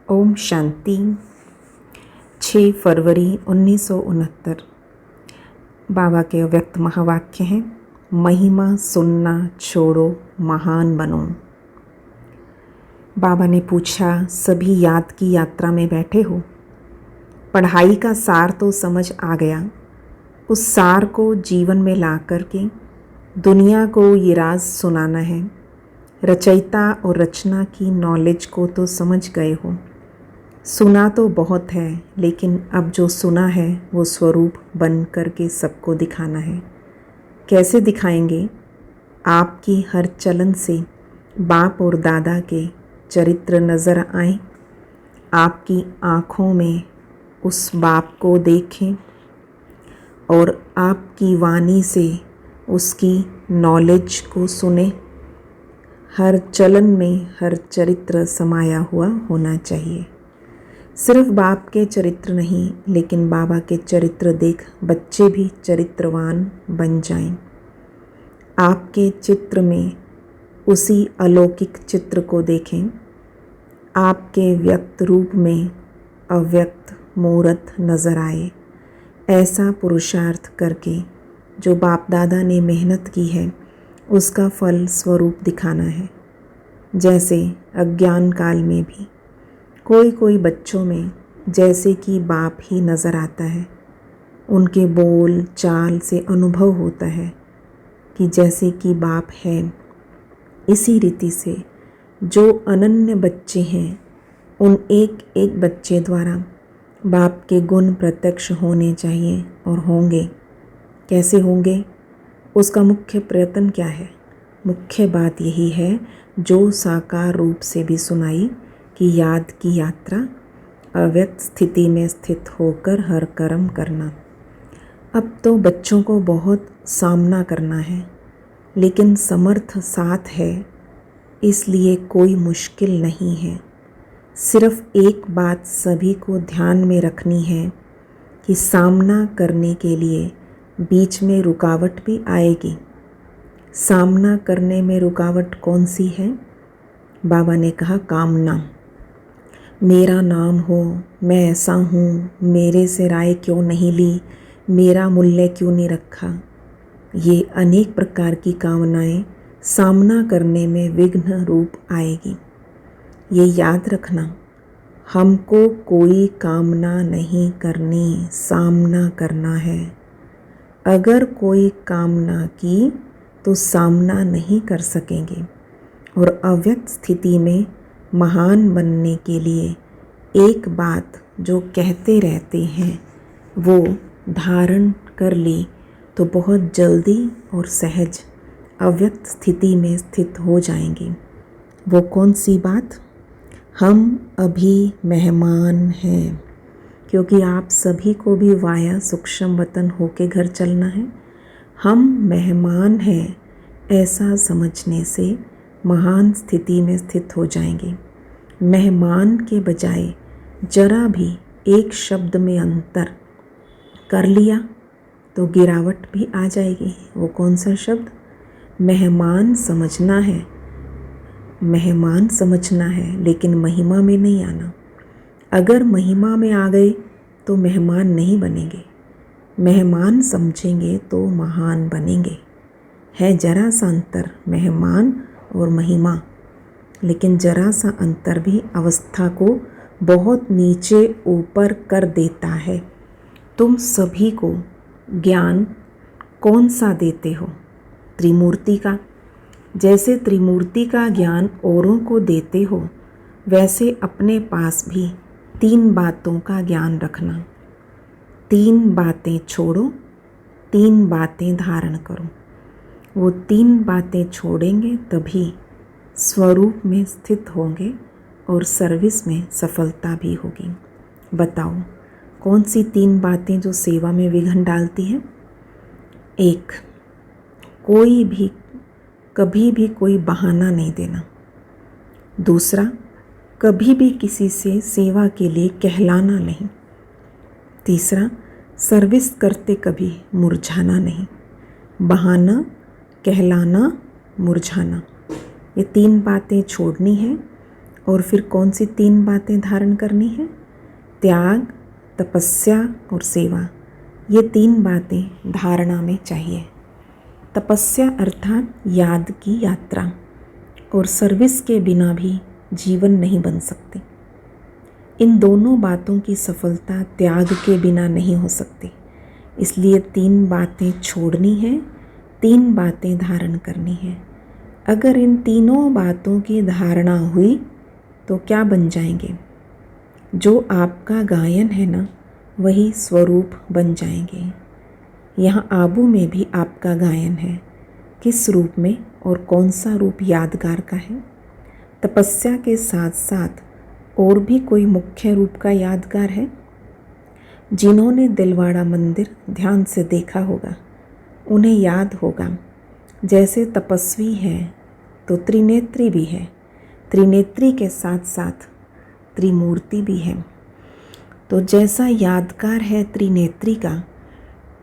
ओम शांति। 6 फरवरी 1969। बाबा के अव्यक्त महावाक्य हैं, महिमा सुनना छोड़ो, महान बनो। बाबा ने पूछा, सभी याद की यात्रा में बैठे हो? पढ़ाई का सार तो समझ आ गया। उस सार को जीवन में ला करके दुनिया को ये राज सुनाना है। रचयिता और रचना की नॉलेज को तो समझ गए हो। सुना तो बहुत है, लेकिन अब जो सुना है वो स्वरूप बन करके सबको दिखाना है। कैसे दिखाएंगे? आपकी हर चलन से बाप और दादा के चरित्र नज़र आए। आपकी आँखों में उस बाप को देखें और आपकी वाणी से उसकी नॉलेज को सुने। हर चलन में हर चरित्र समाया हुआ होना चाहिए। सिर्फ बाप के चरित्र नहीं, लेकिन बाबा के चरित्र देख बच्चे भी चरित्रवान बन जाएं। आपके चित्र में उसी अलौकिक चित्र को देखें। आपके व्यक्त रूप में अव्यक्त मूर्त नज़र आए। ऐसा पुरुषार्थ करके जो बाप दादा ने मेहनत की है उसका फल स्वरूप दिखाना है। जैसे अज्ञान काल में भी कोई बच्चों में जैसे कि बाप ही नज़र आता है। उनके बोल चाल से अनुभव होता है कि जैसे कि बाप है। इसी रीति से जो अनन्य बच्चे हैं, उन एक एक बच्चे द्वारा बाप के गुण प्रत्यक्ष होने चाहिए और होंगे। कैसे होंगे? उसका मुख्य प्रयत्न क्या है? मुख्य बात यही है जो साकार रूप से भी सुनाई कि याद की यात्रा अव्यक्त स्थिति में स्थित होकर हर कर्म करना। अब तो बच्चों को बहुत सामना करना है, लेकिन समर्थ साथ है, इसलिए कोई मुश्किल नहीं है। सिर्फ एक बात सभी को ध्यान में रखनी है कि सामना करने के लिए बीच में रुकावट भी आएगी। सामना करने में रुकावट कौन सी है? बाबा ने कहा, कामना। मेरा नाम हो, मैं ऐसा हूँ, मेरे से राय क्यों नहीं ली, मेरा मूल्य क्यों नहीं रखा। ये अनेक प्रकार की कामनाएं सामना करने में विघ्न रूप आएगी। ये याद रखना, हमको कोई कामना नहीं करनी, सामना करना है। अगर कोई कामना की तो सामना नहीं कर सकेंगे। और अव्यक्त स्थिति में महान बनने के लिए एक बात जो कहते रहते हैं वो धारण कर ली तो बहुत जल्दी और सहज अव्यक्त स्थिति में स्थित हो जाएंगे। वो कौन सी बात? हम अभी मेहमान हैं, क्योंकि आप सभी को भी वाया सूक्ष्म वतन होके घर चलना है। हम मेहमान हैं, ऐसा समझने से महान स्थिति में स्थित हो जाएंगे। मेहमान के बजाय जरा भी एक शब्द में अंतर कर लिया तो गिरावट भी आ जाएगी। वो कौन सा शब्द? मेहमान समझना है। मेहमान समझना है, लेकिन महिमा में नहीं आना। अगर महिमा में आ गए तो मेहमान नहीं बनेंगे। मेहमान समझेंगे तो महान बनेंगे। है जरा सा अंतर मेहमान और महिमा, लेकिन जरा सा अंतर भी अवस्था को बहुत नीचे ऊपर कर देता है। तुम सभी को ज्ञान कौन सा देते हो? त्रिमूर्ति का। जैसे त्रिमूर्ति का ज्ञान औरों को देते हो, वैसे अपने पास भी 3 बातों का ज्ञान रखना। 3 बातें छोड़ो, 3 बातें धारण करो। वो 3 बातें छोड़ेंगे तभी स्वरूप में स्थित होंगे और सर्विस में सफलता भी होगी। बताओ कौन सी 3 बातें जो सेवा में विघ्न डालती हैं? 1, कोई भी कभी भी कोई बहाना नहीं देना। दूसरा, कभी भी किसी से सेवा के लिए कहलाना नहीं। तीसरा, सर्विस करते कभी मुरझाना नहीं। बहाना, कहलाना, मुरझाना, ये 3 बातें छोड़नी है और फिर कौन सी 3 बातें धारण करनी है? त्याग, तपस्या और सेवा। ये 3 बातें धारणा में चाहिए। तपस्या अर्थात याद की यात्रा, और सर्विस के बिना भी जीवन नहीं बन सकती। इन दोनों बातों की सफलता त्याग के बिना नहीं हो सकती। इसलिए 3 बातें छोड़नी है, 3 बातें धारण करनी है। अगर इन तीनों बातों की धारणा हुई तो क्या बन जाएंगे? जो आपका गायन है ना, वही स्वरूप बन जाएंगे। यहाँ आबू में भी आपका गायन है। किस रूप में और कौन सा रूप यादगार का है? तपस्या के साथ साथ और भी कोई मुख्य रूप का यादगार है? जिन्होंने दिलवाड़ा मंदिर ध्यान से देखा होगा उन्हें याद होगा, जैसे तपस्वी है तो त्रिनेत्री भी है, त्रिनेत्री के साथ साथ त्रिमूर्ति भी है। तो जैसा यादगार है त्रिनेत्री का,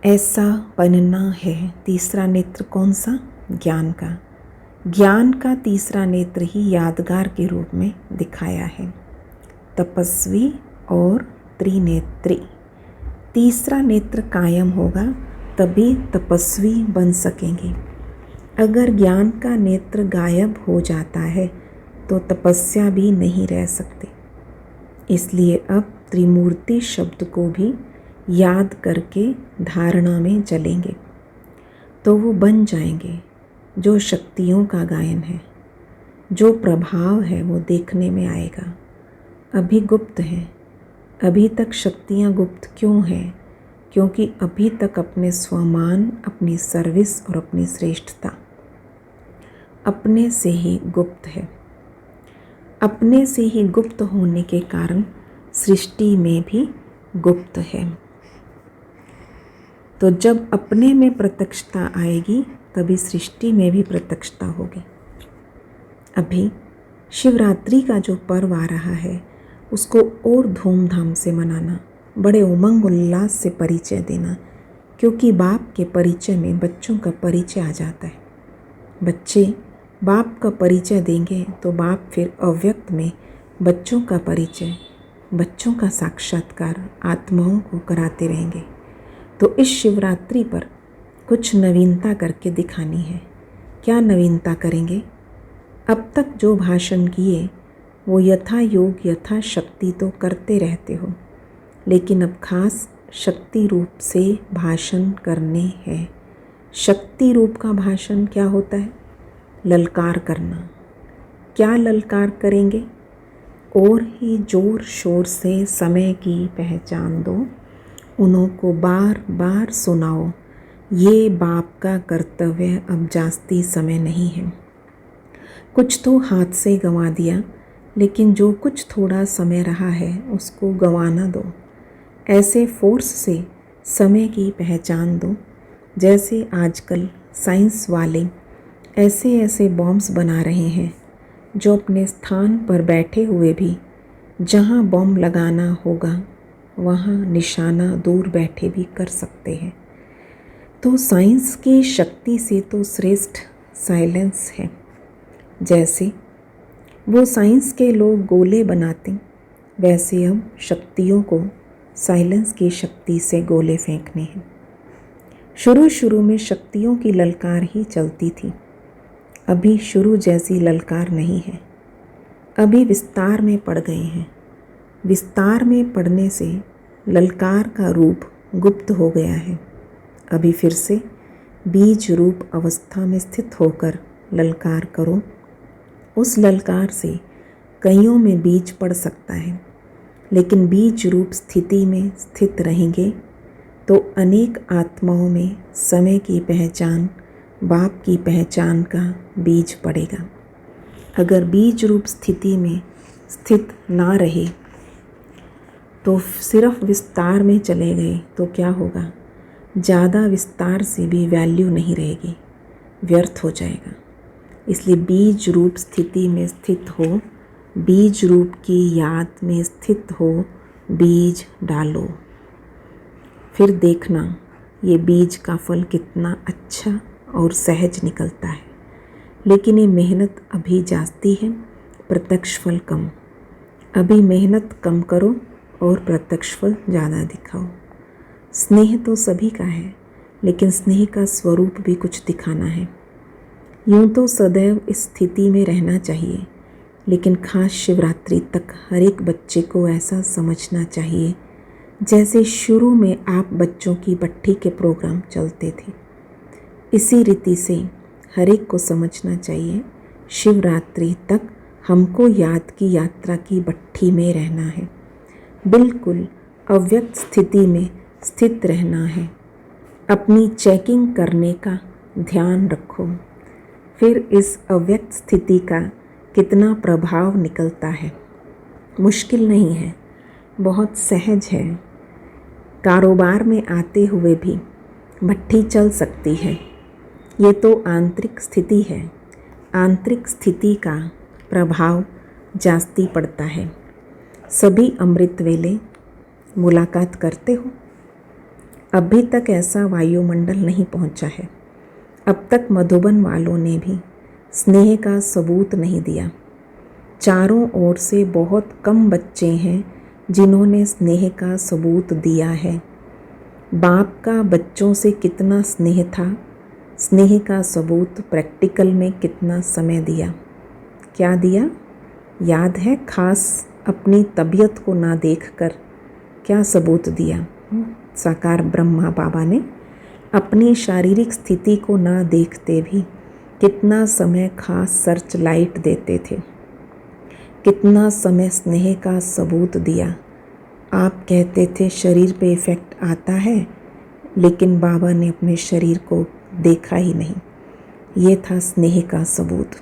ऐसा बनना है तीसरा नेत्र। कौन सा? ज्ञान का। ज्ञान का तीसरा नेत्र ही यादगार के रूप में दिखाया है। तपस्वी और त्रिनेत्री। तीसरा नेत्र कायम होगा तभी तपस्वी बन सकेंगे। अगर ज्ञान का नेत्र गायब हो जाता है तो तपस्या भी नहीं रह सकती। इसलिए अब त्रिमूर्ति शब्द को भी याद करके धारणा में चलेंगे तो वो बन जाएंगे। जो शक्तियों का गायन है, जो प्रभाव है वो देखने में आएगा। अभी गुप्त है। अभी तक शक्तियाँ गुप्त क्यों हैं? क्योंकि अभी तक अपने स्वमान, अपनी सर्विस और अपनी श्रेष्ठता अपने से ही गुप्त है। अपने से ही गुप्त होने के कारण सृष्टि में भी गुप्त है। तो जब अपने में प्रत्यक्षता आएगी तभी सृष्टि में भी प्रत्यक्षता होगी। अभी शिवरात्रि का जो पर्व आ रहा है उसको और धूमधाम से मनाना, बड़े उमंग उल्लास से परिचय देना, क्योंकि बाप के परिचय में बच्चों का परिचय आ जाता है। बच्चे बाप का परिचय देंगे तो बाप फिर अव्यक्त में बच्चों का परिचय, बच्चों का साक्षात्कार आत्माओं को कराते रहेंगे। तो इस शिवरात्रि पर कुछ नवीनता करके दिखानी है। क्या नवीनता करेंगे? अब तक जो भाषण किए वो यथा योग यथा शक्ति तो करते रहते हो, लेकिन अब खास शक्ति रूप से भाषण करने हैं। शक्ति रूप का भाषण क्या होता है? ललकार करना। क्या ललकार करेंगे? और ही जोर शोर से समय की पहचान दो, उन्हों को बार बार सुनाओ। ये बाप का कर्तव्य, अब जास्ती समय नहीं है। कुछ तो हाथ से गंवा दिया, लेकिन जो कुछ थोड़ा समय रहा है उसको गंवाना दो। ऐसे फोर्स से समय की पहचान दो, जैसे आजकल साइंस वाले ऐसे ऐसे बॉम्ब्स बना रहे हैं जो अपने स्थान पर बैठे हुए भी जहाँ बॉम्ब लगाना होगा वहाँ निशाना दूर बैठे भी कर सकते हैं। तो साइंस की शक्ति से तो श्रेष्ठ साइलेंस है। जैसे वो साइंस के लोग गोले बनाते, वैसे अब शक्तियों को साइलेंस की शक्ति से गोले फेंकने हैं। शुरू शुरू में शक्तियों की ललकार ही चलती थी, अभी शुरू जैसी ललकार नहीं है। अभी विस्तार में पड़ गए हैं। विस्तार में पड़ने से ललकार का रूप गुप्त हो गया है। अभी फिर से बीज रूप अवस्था में स्थित होकर ललकार करो। उस ललकार से कईयों में बीज पड़ सकता है, लेकिन बीज रूप स्थिति में स्थित रहेंगे तो अनेक आत्माओं में समय की पहचान, बाप की पहचान का बीज पड़ेगा। अगर बीज रूप स्थिति में स्थित ना रहे तो सिर्फ विस्तार में चले गए तो क्या होगा? ज़्यादा विस्तार से भी वैल्यू नहीं रहेगी, व्यर्थ हो जाएगा। इसलिए बीज रूप स्थिति में स्थित हो, बीज रूप की याद में स्थित हो, बीज डालो। फिर देखना ये बीज का फल कितना अच्छा और सहज निकलता है। लेकिन ये मेहनत अभी जाती है, प्रत्यक्ष फल कम। अभी मेहनत कम करो और प्रत्यक्ष फल ज़्यादा दिखाओ। स्नेह तो सभी का है, लेकिन स्नेह का स्वरूप भी कुछ दिखाना है। यूँ तो सदैव इस स्थिति में रहना चाहिए, लेकिन खास शिवरात्रि तक हर एक बच्चे को ऐसा समझना चाहिए जैसे शुरू में आप बच्चों की भट्ठी के प्रोग्राम चलते थे। इसी रीति से हर एक को समझना चाहिए शिवरात्रि तक हमको याद की यात्रा की भट्ठी में रहना है, बिल्कुल अव्यक्त स्थिति में स्थित रहना है। अपनी चेकिंग करने का ध्यान रखो, फिर इस अव्यक्त स्थिति का कितना प्रभाव निकलता है। मुश्किल नहीं है, बहुत सहज है। कारोबार में आते हुए भी भट्ठी चल सकती है। ये तो आंतरिक स्थिति है। आंतरिक स्थिति का प्रभाव जास्ती पड़ता है। सभी अमृत वेले मुलाकात करते हो? अभी तक ऐसा वायुमंडल नहीं पहुंचा है। अब तक मधुबन वालों ने भी स्नेह का सबूत नहीं दिया। चारों ओर से बहुत कम बच्चे हैं जिन्होंने स्नेह का सबूत दिया है। बाप का बच्चों से कितना स्नेह था, स्नेह का सबूत प्रैक्टिकल में कितना समय दिया? क्या दिया याद है? खास अपनी तबीयत को ना देखकर क्या सबूत दिया? साकार ब्रह्मा बाबा ने अपनी शारीरिक स्थिति को ना देखते भी कितना समय खास सर्च लाइट देते थे, कितना समय स्नेह का सबूत दिया। आप कहते थे शरीर पे इफ़ेक्ट आता है, लेकिन बाबा ने अपने शरीर को देखा ही नहीं। ये था स्नेह का सबूत।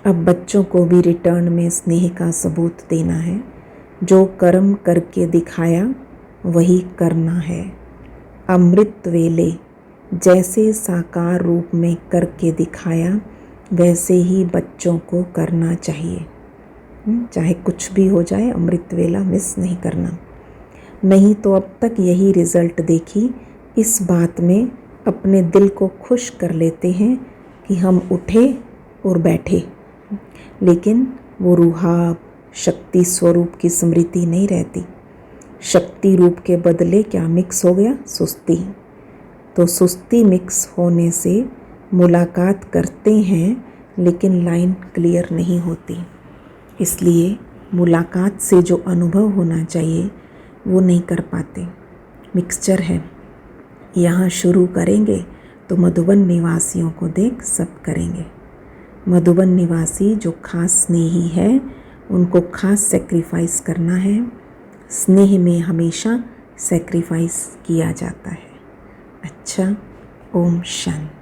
अब बच्चों को भी रिटर्न में स्नेह का सबूत देना है। जो कर्म करके दिखाया वही करना है। अमृत वेले जैसे साकार रूप में करके दिखाया वैसे ही बच्चों को करना चाहिए। चाहे कुछ भी हो जाए, अमृत वेला मिस नहीं करना। नहीं तो अब तक यही रिज़ल्ट देखी। इस बात में अपने दिल को खुश कर लेते हैं कि हम उठे और बैठे, लेकिन वो रूहाब शक्ति स्वरूप की स्मृति नहीं रहती। शक्ति रूप के बदले क्या मिक्स हो गया? सुस्ती। तो सुस्ती मिक्स होने से मुलाकात करते हैं, लेकिन लाइन क्लियर नहीं होती। इसलिए मुलाकात से जो अनुभव होना चाहिए वो नहीं कर पाते। मिक्सचर है। यहाँ शुरू करेंगे तो मधुबन निवासियों को देख सब करेंगे। मधुबन निवासी जो खास स्नेही है उनको खास सेक्रीफाइस करना है। स्नेह में हमेशा सेक्रीफाइस किया जाता है। अच्छा, ओम शांति।